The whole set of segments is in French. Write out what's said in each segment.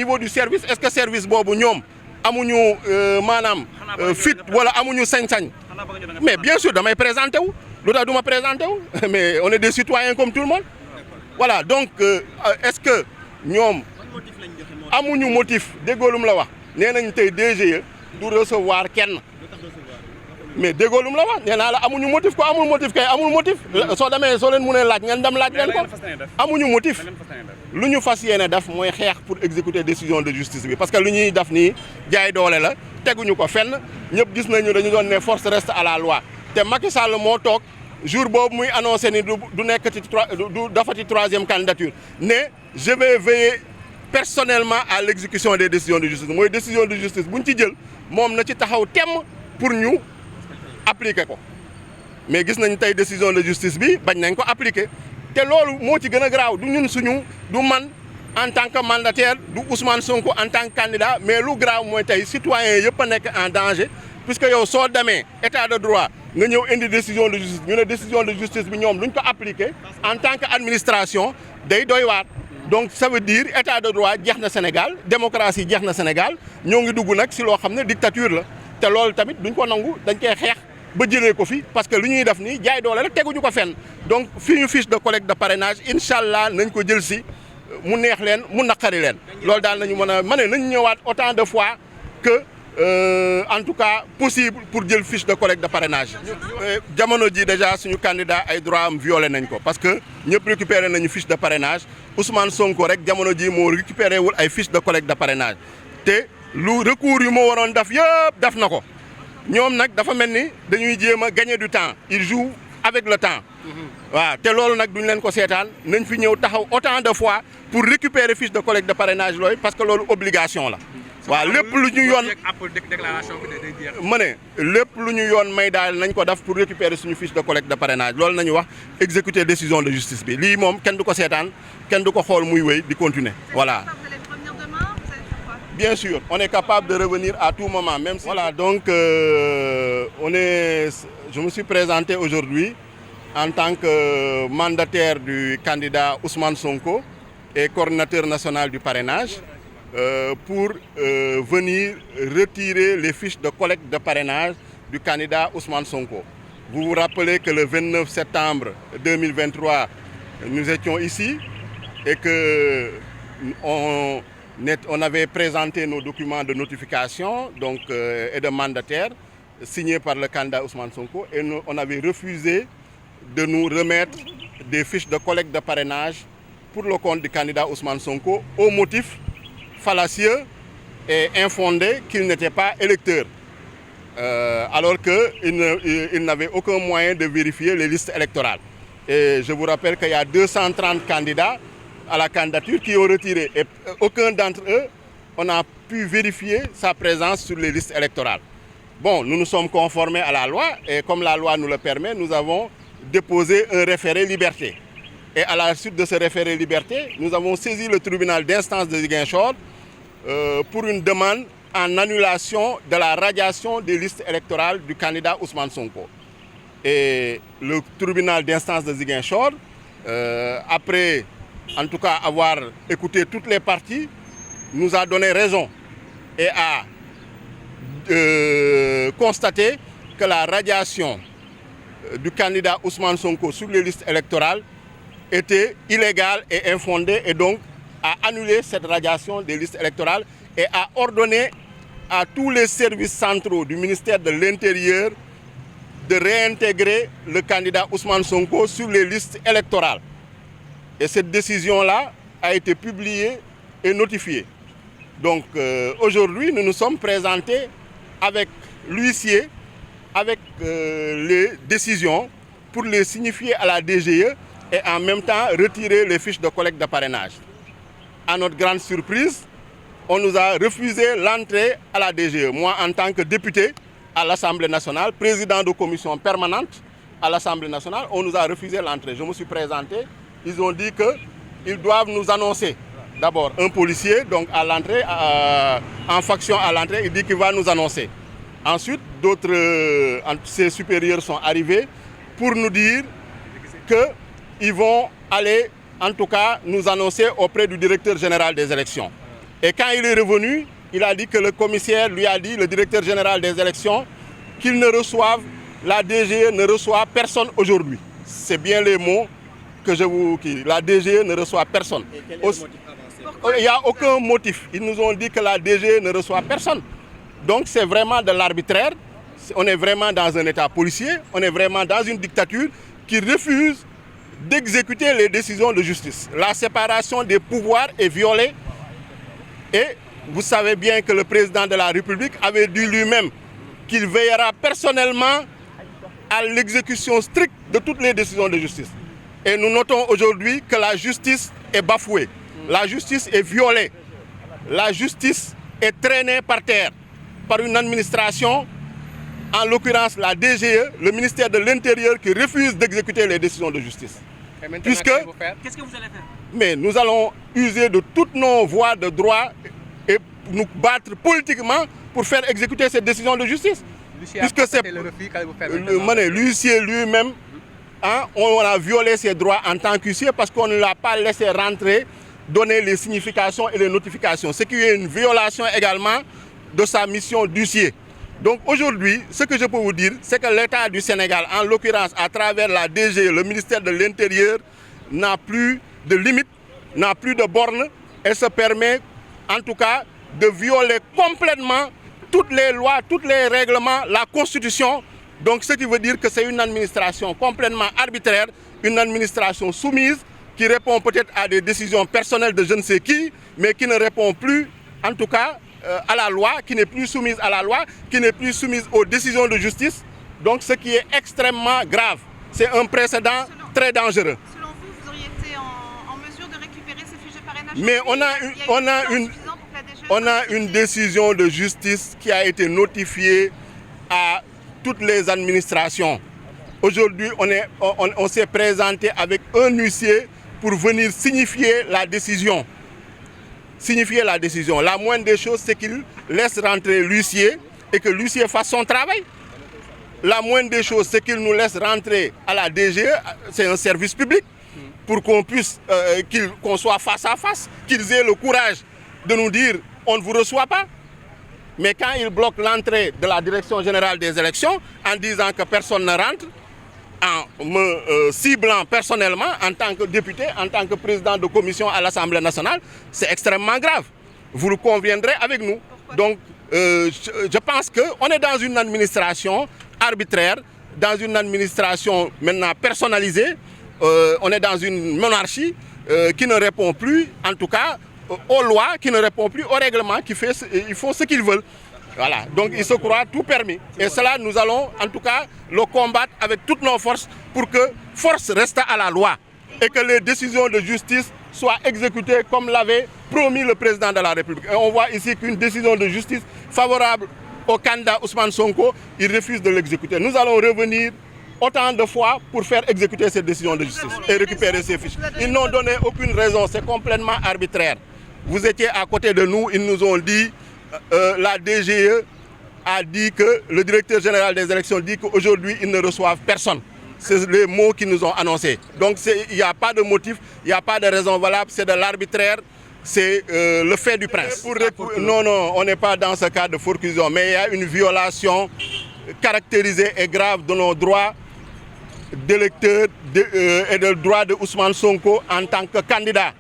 niveau du service est-ce que service boobu ñoom amuñu maanaam fit wala amuñu sañ-sañ mais bien sûr damay présenté wu lu tax du ma présenté wu mais on est des citoyens comme tout le monde voilà donc est-ce que ñoom amuñu motif déggoolum la wax nee nañ tey DGE du recevoir kenn mais déggoolum la wax nee naa la amuñu motif ko amul motif kay amul motif soo demee soo leen mënee laaj ngeen dem laaj leen ko amuñu motif lu ñu fas yéene def mooy xeex pour exécuter décision de justice bi parce que lu ñuy def nii jaay doole la teguñu ko fenn ñëpp gis nañu dañu doon ne force reste à la loi te Macky Sall moo toog jour boobu muy annoncé ni du nekkati du dafati troisième candidature ne je vais veiller personnellement à l'exécution des décisions de justice mooy décision de justice bu ñu ci jël moom na ci taxaw temm pour ñu appliquer ko mais gis nañ tey décision de justice bi bañ nañ ko appliquer te loolu moo ci gën a graaw du ñun suñu du man en tant que mandataire du Ousmane Sonko en tant que candidat mais lu graaw mooy tey citoyens yëpp a nekk en danger puisque yow soo demee état de droit nga ñëw indi décision de justice ñu ne décision de justice bi ñoom luñ ko appliquer en tant que administration day doy waat donc ça veut dire état de droit jeex na Sénégal démocratie jeex na Sénégal ñoo ngi dugg nag si loo xam ne dictature la te loolu tamit duñ ko nangu dañ koy xeex ba jëlee ko fi parce que lu ñuy def nii jaay doole rek teguñu ko fenn donc fii ñu fiche de collecte de parrainage incha allah nañ ko jël si mu neex leen mu naqari leen loolu daal nañu mën a nañ ñëwaat autant de fois que en tout cas possible pour jël fiche de collecte de parrainage. jamono ji déjà suñu candidat ay droit am violé nañ ko parce que ñëpp récupéré nañu fiche de parrainage Ousmane Sonko rek jamono ji moo récupéré wul ay fiche de collecte de parrainage te lu recours yu moo waroon def yëpp def na ko. ñoom nag dafa mel ni dañuy jéem a gagner du temps ils jouent avec le temps waaw te loolu nag duñ leen ko seetaan nañ fi ñëw taxaw autant de fois pour récupérer fiche de collecte de parrainage looyu parce que loolu obligation la waaw lépp lu ñu yoon ma ne lépp lu ñu yoon may daal nañ ko def pour récupérer suñu fiche de collecte de parrainage loolu nañu wax exécuter décision de justice bi lii moom kenn du ko seetaan kenn du ko xool muy wéy di continuer voilà. Bien sûr, on est capable de revenir à tout moment, même si... Voilà, donc je me suis présenté aujourd'hui en tant que mandataire du candidat Ousmane Sonko et coordinateur national du parrainage pour venir retirer les fiches de collecte de parrainage du candidat Ousmane Sonko. Vous vous rappelez que le 29 septembre 2023, nous étions ici et que on avait présenté nos documents de notification donc, et de mandataire signés par le candidat Ousmane Sonko et on avait refusé de nous remettre des fiches de collecte de parrainage pour le compte du candidat Ousmane Sonko au motif fallacieux et infondé qu'il n'était pas électeur alors qu'il n'avait aucun moyen de vérifier les listes électorales. Et je vous rappelle qu'il y a 230 candidats à la candidature qui ont retiré et aucun d'entre eux on a pu vérifier sa présence sur les listes électorales. Bon, nous nous sommes conformés à la loi et comme la loi nous le permet, nous avons déposé un référé liberté. Et à la suite de ce référé liberté, nous avons saisi le tribunal d'instance de Ziguinchor pour une demande en annulation de la radiation des listes électorales du candidat Ousmane Sonko. Et le tribunal d'instance de Ziguinchor, après en tout cas avoir écouté toutes les parties, nous a donné raison et a constaté que la radiation du candidat Ousmane Sonko sur les listes électorales était illégale et infondée et donc a annulé cette radiation des listes électorales et a ordonné à tous les services centraux du ministère de l'Intérieur de réintégrer le candidat Ousmane Sonko sur les listes électorales. Et cette décision-là a été publiée et notifiée. Donc aujourd'hui, nous nous sommes présentés avec l'huissier, avec les décisions pour les signifier à la DGE et en même temps retirer les fiches de collecte de parrainage. À notre grande surprise, on nous a refusé l'entrée à la DGE. Moi, en tant que député à l'Assemblée nationale, président de commission permanente à l'Assemblée nationale, on nous a refusé l'entrée. Je me suis présenté. Ils ont dit qu'ils doivent nous annoncer. D'abord, un policier, donc à l'entrée, en faction à l'entrée, il dit qu'il va nous annoncer. Ensuite, d'autres, ses supérieurs sont arrivés pour nous dire qu'ils vont aller, en tout cas, nous annoncer auprès du directeur général des élections. Et quand il est revenu, il a dit que le commissaire lui a dit, le directeur général des élections, qu'il ne reçoive, la DGE ne reçoit personne aujourd'hui. C'est bien les mots que je vous... La DGE ne reçoit personne. Et quel est le motif avancé? Il n'y a aucun motif. Ils nous ont dit que la DGE ne reçoit personne. Donc c'est vraiment de l'arbitraire. On est vraiment dans un état policier. On est vraiment dans une dictature qui refuse d'exécuter les décisions de justice. La séparation des pouvoirs est violée. Et vous savez bien que le président de la République avait dit lui-même qu'il veillera personnellement à l'exécution stricte de toutes les décisions de justice. Et nous notons aujourd'hui que la justice est bafouée, la justice est violée, la justice est traînée par terre par une administration, en l'occurrence la DGE, le ministère de l'Intérieur, qui refuse d'exécuter les décisions de justice. Qu'est-ce que vous allez faire? Mais nous allons user de toutes nos voies de droit et nous battre politiquement pour faire exécuter cette décision de justice. Puisque c'est l'huissier lui-même, hein, on a violé ses droits en tant qu'huissier parce qu'on ne l'a pas laissé rentrer, donner les significations et les notifications. Ce qui est une violation également de sa mission d'huissier. Donc aujourd'hui, ce que je peux vous dire, c'est que l'État du Sénégal, en l'occurrence à travers la DG, le ministère de l'Intérieur, n'a plus de limites, n'a plus de bornes et se permet en tout cas de violer complètement toutes les lois, tous les règlements, la Constitution. Donc ce qui veut dire que c'est une administration complètement arbitraire, une administration soumise qui répond peut-être à des décisions personnelles de je ne sais qui, mais qui ne répond plus en tout cas à la loi, qui n'est plus soumise à la loi, qui n'est plus soumise aux décisions de justice. Donc ce qui est extrêmement grave. C'est un précédent très dangereux. Selon vous, vous auriez été en mesure de récupérer ces fiches de parrainage? Mais on a une décision de justice qui a été notifiée à toutes les administrations. Aujourd'hui, on s'est présenté avec un huissier pour venir signifier la décision. Signifier la décision. La moindre des choses, c'est qu'il laisse rentrer l'huissier et que l'huissier fasse son travail. La moindre des choses, c'est qu'il nous laisse rentrer à la DGE, c'est un service public, pour qu'on puisse, qu'on soit face à face, qu'ils aient le courage de nous dire on ne vous reçoit pas. Mais quand ils bloquent l'entrée de la Direction générale des élections en disant que personne ne rentre, en me ciblant personnellement en tant que député, en tant que président de commission à l'Assemblée nationale, c'est extrêmement grave. Vous le conviendrez avec nous. Donc, je pense qu'on est dans une administration arbitraire, dans une administration maintenant personnalisée. On est dans une monarchie qui ne répond plus, en tout cas, aux lois, qui ne répond plus au règlement, ils font ce qu'ils veulent. Voilà, donc ils se croient tout permis. Et cela, nous allons en tout cas le combattre avec toutes nos forces pour que force reste à la loi et que les décisions de justice soient exécutées comme l'avait promis le président de la République. Et on voit ici qu'une décision de justice favorable au candidat Ousmane Sonko, il refuse de l'exécuter. Nous allons revenir autant de fois pour faire exécuter cette décision de justice et récupérer ces fiches. Ils n'ont donné aucune raison, c'est complètement arbitraire. Vous étiez à côté de nous, ils nous ont dit, la DGE a dit que le directeur général des élections dit qu'aujourd'hui ils ne reçoivent personne. C'est les mots qu'ils nous ont annoncés. Donc il n'y a pas de motif, il n'y a pas de raison valable, c'est de l'arbitraire, c'est le fait du prince. Non, non, on n'est pas dans ce cas de forclusion, mais il y a une violation caractérisée et grave de nos droits d'électeurs et de droits de Ousmane Sonko en tant que candidat.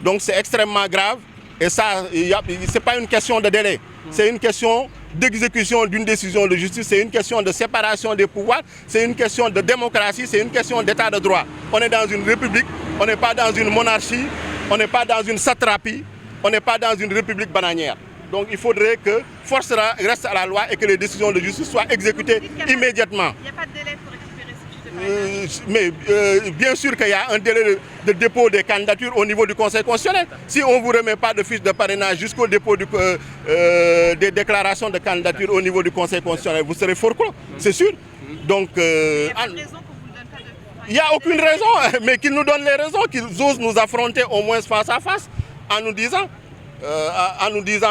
Donc c'est extrêmement grave et ça, ce n'est pas une question de délai, c'est une question d'exécution d'une décision de justice, c'est une question de séparation des pouvoirs, c'est une question de démocratie, c'est une question d'état de droit. On est dans une république, on n'est pas dans une monarchie, on n'est pas dans une satrapie, on n'est pas dans une république bananière. Donc il faudrait que force reste à la loi et que les décisions de justice soient exécutées immédiatement. Il n'y a pas de délai pour récupérer ces fiches de parrainage? Mais bien sûr qu'il y a un délai de dépôt des candidatures au niveau du Conseil constitutionnel. Si on ne vous remet pas de fiches de parrainage jusqu'au dépôt des déclarations de candidature au niveau du Conseil constitutionnel, vous serez forclos, c'est sûr. Donc, il n'y a aucune raison, mais qu'ils nous donnent les raisons, qu'ils osent nous affronter au moins face à face en nous disant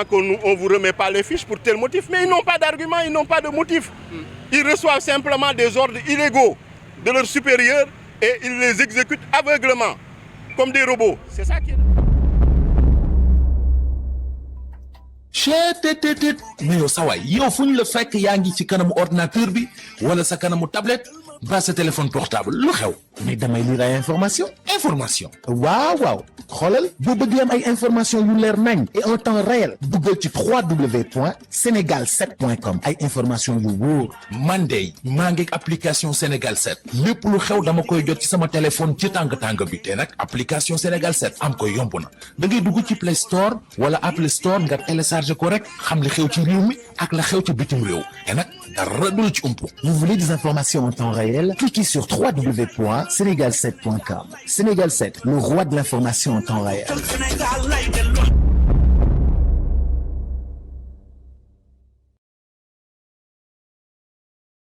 qu'on ne vous remet pas les fiches pour tel motif. Mais ils n'ont pas d'argument, ils n'ont pas de motif. Ils reçoivent simplement des ordres illégaux de leurs supérieurs et ils les exécutent aveuglément, comme des robots. C'est ça qui est... cheetetetet mais yow sawaay yow fu ñu la fekk yaa ngi ci kanamu ordinateur bi wala sa kanamu tablette ba sa téléphone portable lu xew mais damay lire ay information waaw xoolal boo bëgg am ay information yu leer nañ et en temps réel duggal ci www.senegal7.com ay information yu wóor man de maa ngi application Sénégal 7 lépp lu xew dama koy jot ci sama téléphone ci tàng bi te nag application Sénégal 7 am ko yomb na da ngay dugg ci Play Store wala Apple Store nga télécharger ko rek xam li xew ci réew mi ak la xew ci bitim réew te nag dara du la ci umpu. Vous voulez des informations en temps réel? Cliquez sur www.senegal7.com. Sénégal 7, le roi de l'information en temps réel.